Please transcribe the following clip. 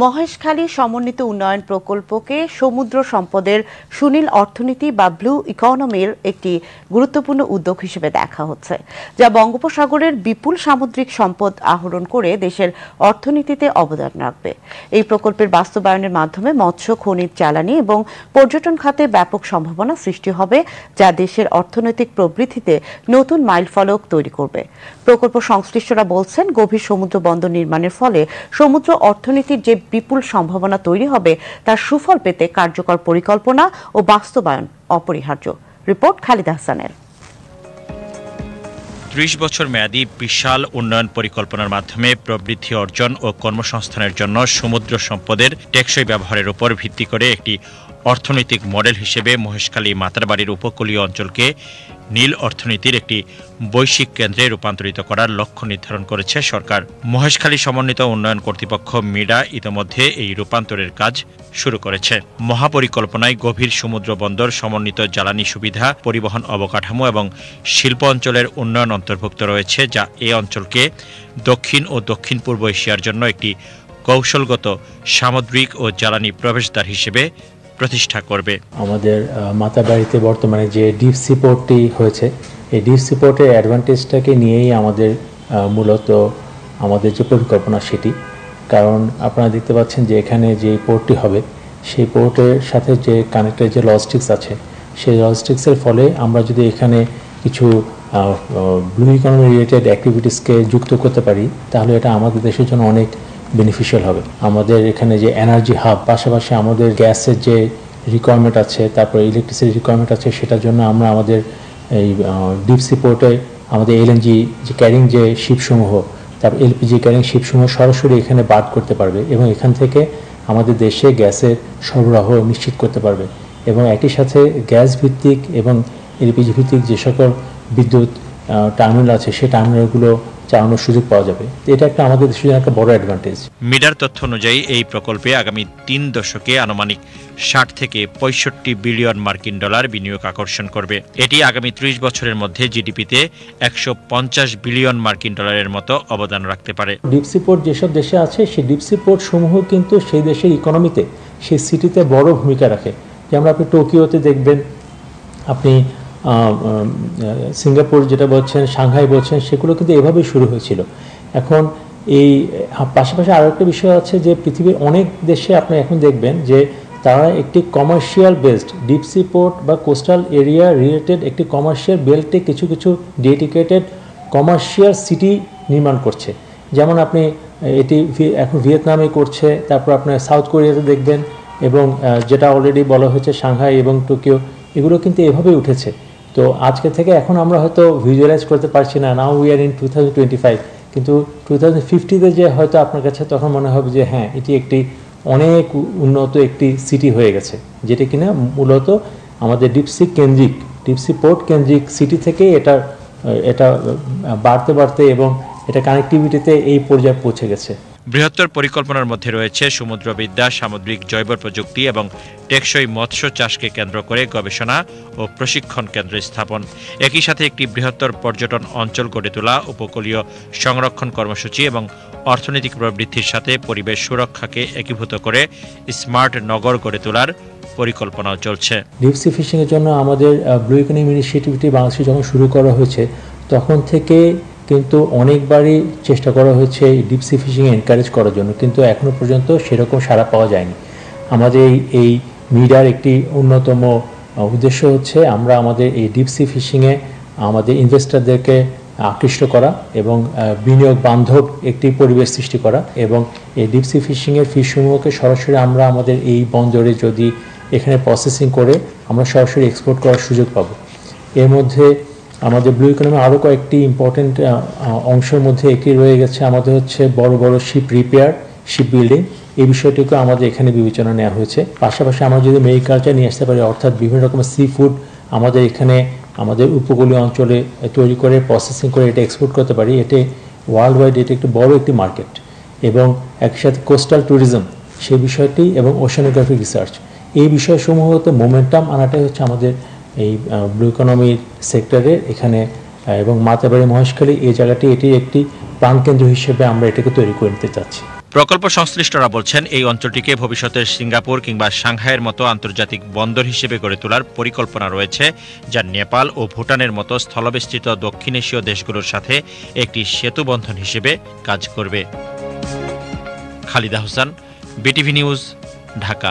মহেশখালী সমন্বিত উন্নয়ন প্রকল্পকে সমুদ্র সম্পদের সুনীল অর্থনীতি বা ব্লু ইকোনমির একটি গুরুত্বপূর্ণ উদ্যোগ হিসেবে দেখা হচ্ছে, যা বঙ্গোপসাগরের বিপুল সামুদ্রিক সম্পদ আহরণ করে দেশের অর্থনীতিতে অবদান রাখবে। এই প্রকল্পের বাস্তবায়নের মাধ্যমে মৎস্য, খনিজ জ্বালানি এবং পর্যটন খাতে ব্যাপক সম্ভাবনা সৃষ্টি হবে, যা দেশের অর্থনৈতিক প্রবৃদ্ধিতে নতুন মাইলফলক তৈরি করবে। প্রকল্প সংশ্লিষ্টরা বলছেন, গভীর সমুদ্র বন্দর নির্মাণের ফলে সমুদ্র অর্থনীতির যে বিপুল সম্ভাবনা তৈরি হবে তার সুফল পেতে কার্যকর পরিকল্পনা ও বাস্তবায়ন অপরিহার্য। রিপোর্ট খালিদ হাসানের। ৩০ বছর মেয়াদী বিশাল উন্নয়ন পরিকল্পনার মাধ্যমে প্রবৃদ্ধি অর্জন ও কর্মসংস্থানের জন্য সমুদ্র সম্পদের টেকসই ব্যবহারের উপর ভিত্তি করে একটি অর্থনৈতিক মডেল হিসেবে মহেশখালী মাতারবাড়ির উপকূলীয় অঞ্চলকে নীল অর্থনীতির একটি বৈশ্বিক কেন্দ্রে রূপান্তরিত করার লক্ষ্য নির্ধারণ করেছে সরকার। মহেশখালী সমন্বিত উন্নয়ন কর্তৃপক্ষ মিডা ইতোমধ্যে এই রূপান্তরের কাজ শুরু করেছে। মহাপরিকল্পনায় গভীর সমুদ্র বন্দর, সমন্বিত জ্বালানি সুবিধা, পরিবহন অবকাঠামো এবং শিল্প অঞ্চলের উন্নয়ন অন্তর্ভুক্ত রয়েছে, যা এই অঞ্চলকে দক্ষিণ ও দক্ষিণ পূর্ব এশিয়ার জন্য একটি কৌশলগত সামুদ্রিক ও জ্বালানি প্রবেশদ্বার হিসেবে প্রতিষ্ঠা করবে। আমাদের মাতারবাড়িতে বর্তমানে যে ডিপ সি পোর্টটি হয়েছে, এই ডিপ সি পোর্টের অ্যাডভান্টেজটাকে নিয়েই আমাদের মূলত আমাদের যে পরিকল্পনা সেটি। কারণ আপনারা দেখতে পাচ্ছেন যে এখানে যে পোর্টটি হবে, সেই পোর্টের সাথে যে কানেক্টেড যে লজিস্টিক্স আছে, সেই লজিস্টিক্সের ফলে আমরা যদি এখানে কিছু ব্লু ইকোনমি রিলেটেড অ্যাক্টিভিটিসকে যুক্ত করতে পারি, তাহলে এটা আমাদের দেশের জন্য অনেক বেনিফিশিয়াল হবে। আমাদের এখানে যে এনার্জি হাব, পাশাপাশি আমাদের গ্যাসের যে রিকোয়ারমেন্ট আছে, তারপরে ইলেকট্রিসিটি রিকোয়ারমেন্ট আছে, সেটার জন্য আমরা আমাদের এই ডিপ সি পোর্টে আমাদের এলএনজি যে ক্যারিং যে শিপসমূহ, তারপর এলপিজি ক্যারিং শিপসমূহ সরাসরি এখানে বাদ করতে পারবে এবং এখান থেকে আমাদের দেশে গ্যাসের সরবরাহ নিশ্চিত করতে পারবে। এবং একই সাথে গ্যাস ভিত্তিক এবং এলপিজি ভিত্তিক যে সকল বিদ্যুৎ টার্মিনাল আছে, সেই টার্মিনালগুলো চালানোর সুযোগ পাওয়া যাবে। এটা একটা আমাদের দেশের জন্য একটা বড় অ্যাডভান্টেজ। মিডার তথ্য অনুযায়ী এই প্রকল্পে আগামী ৩ দশকে আনুমানিক ৬০ থেকে ৬৫ বিলিয়ন মার্কিন ডলার বিনিয়োগ আকর্ষণ করবে। এটি আগামী ৩০ বছরের মধ্যে জিডিপিতে ১৫০ বিলিয়ন মার্কিন ডলারের মতো অবদান রাখতে পারে। ডিপসি পোর্ট যেসব দেশে আছে, সেই ডিপসি পোর্ট সমূহ কিন্তু সেই দেশের ইকোনমিতে, সেই সিটিতে বড় ভূমিকা রাখে। যেমন আপনি টোকিওতে দেখবেন, আপনি সিঙ্গাপুর যেটা বলছেন, সাংহাই বলছেন, সেগুলো কিন্তু এভাবেই শুরু হয়েছিল। এখন এই পাশাপাশি আরও একটা বিষয় আছে যে পৃথিবীর অনেক দেশে আপনি এখন দেখবেন যে তারা একটি কমার্শিয়াল বেসড ডিপসি পোর্ট বা কোস্টাল এরিয়া রিলেটেড একটি কমার্শিয়াল বেল্টে কিছু কিছু ডেডিকেটেড কমার্শিয়াল সিটি নির্মাণ করছে। যেমন আপনি এটি এখন ভিয়েতনামে করছে, তারপর আপনার সাউথ কোরিয়াতে দেখবেন, এবং যেটা অলরেডি বলা হয়েছে সাংহাই এবং টোকিও, এগুলো কিন্তু এভাবেই উঠেছে। তো আজকে থেকে এখন আমরা হয়তো ভিজুয়ালাইজ করতে পারছি না, নাও উই আর ইন 2025, কিন্তু 2050-তে যে হয়তো আপনার কাছে তখন মনে হবে যে হ্যাঁ, এটি একটি অনেক উন্নত একটি সিটি হয়ে গেছে, যেটা কিনা মূলত আমাদের ডিপসি পোর্ট কেন্দ্রিক সিটি থেকে এটা বাড়তে বাড়তে এবং এটা কানেক্টিভিটিতে এই পর্যায়ে পৌঁছে গেছে। বৃহত্তর পরিকল্পনার মধ্যে রয়েছে সমুদ্রবিদ্যা, সামুদ্রিক জৈব প্রযুক্তি এবং টেকসই মৎস্য চাষকে কেন্দ্র করে গবেষণা ও প্রশিক্ষণ কেন্দ্র স্থাপন। একই সাথে একটি বৃহত্তর পর্যটন অঞ্চল গড়ে তোলা, উপকূলীয় সংরক্ষণ কর্মসূচি এবং অর্থনৈতিক প্রবৃদ্ধির সাথে পরিবেশ সুরক্ষাকে একীভূত করে স্মার্ট নগর গড়ে তোলার পরিকল্পনাও চলছে। ডিপসি ফিশিং এর জন্য আমাদের ব্লু ইকোনমি ইনিশিয়েটিভটি বাংলাদেশে যখন শুরু করা হয়েছে, তখন থেকে কিন্তু অনেকবারই চেষ্টা করা হয়েছে ডিপসি ফিশিং এনকারেজ করার জন্য, কিন্তু এখনও পর্যন্ত সেরকম সাড়া পাওয়া যায়নি। আমাদের এই মিডার একটি অন্যতম উদ্দেশ্য হচ্ছে আমরা আমাদের এই ডিপসি ফিশিংয়ে আমাদের ইনভেস্টরদেরকে আকৃষ্ট করা এবং বিনিয়োগ বান্ধব একটি পরিবেশ সৃষ্টি করা, এবং এই ডিপসি ফিশিংয়ের ফিশসমূহকে সরাসরি আমরা আমাদের এই বন্দরে যদি এখানে প্রসেসিং করে আমরা সরাসরি এক্সপোর্ট করার সুযোগ পাব। এর মধ্যে আমাদের ব্লু ইকোনমি আরও কয়েকটি ইম্পর্টেন্ট অংশের মধ্যে একটি রয়ে গেছে আমাদের হচ্ছে বড় বড় শিপ রিপেয়ার, শিপ বিল্ডিং, এই বিষয়টিকে আমাদের এখানে বিবেচনা নেওয়া হয়েছে। পাশাপাশি আমরা যদি মেরিকালচার নিয়ে আসতে পারি, অর্থাৎ বিভিন্ন রকমের সি ফুড আমাদের এখানে আমাদের উপকূলীয় অঞ্চলে তৈরি করে প্রসেসিং করে এটা এক্সপোর্ট করতে পারি, এটি ওয়ার্ল্ড ওয়াইড এটা একটি বড় একটি মার্কেট। এবং একসাথে কোস্টাল ট্যুরিজম সেই বিষয়টি এবং ওশানোগ্রাফিক রিসার্চ, এই বিষয়সমূহতে মোমেন্টাম আনাটাই হচ্ছে আমাদের এই ব্লু ইকোনমির সেক্টরে এখানে এবং মাতারবাড়ি মহেশখালী এই জায়গাটি এটি একটি প্রাণকেন্দ্র হিসেবে আমরা এটাকে তৈরি করে নিতে চাচ্ছি। প্রকল্প সংশ্লিষ্টরা বলছেন এই অঞ্চলটিকে ভবিষ্যতের সিঙ্গাপুর কিংবা সাংহাইয়ের মতো আন্তর্জাতিক বন্দর হিসেবে গড়ে তোলার পরিকল্পনা রয়েছে, যা নেপাল ও ভুটানের মতো স্থলবেষ্টিত দক্ষিণ এশীয় দেশগুলোর সাথে একটি সেতুবন্ধন হিসেবে কাজ করবে। Khalida Hossain, BTV news, Dhaka.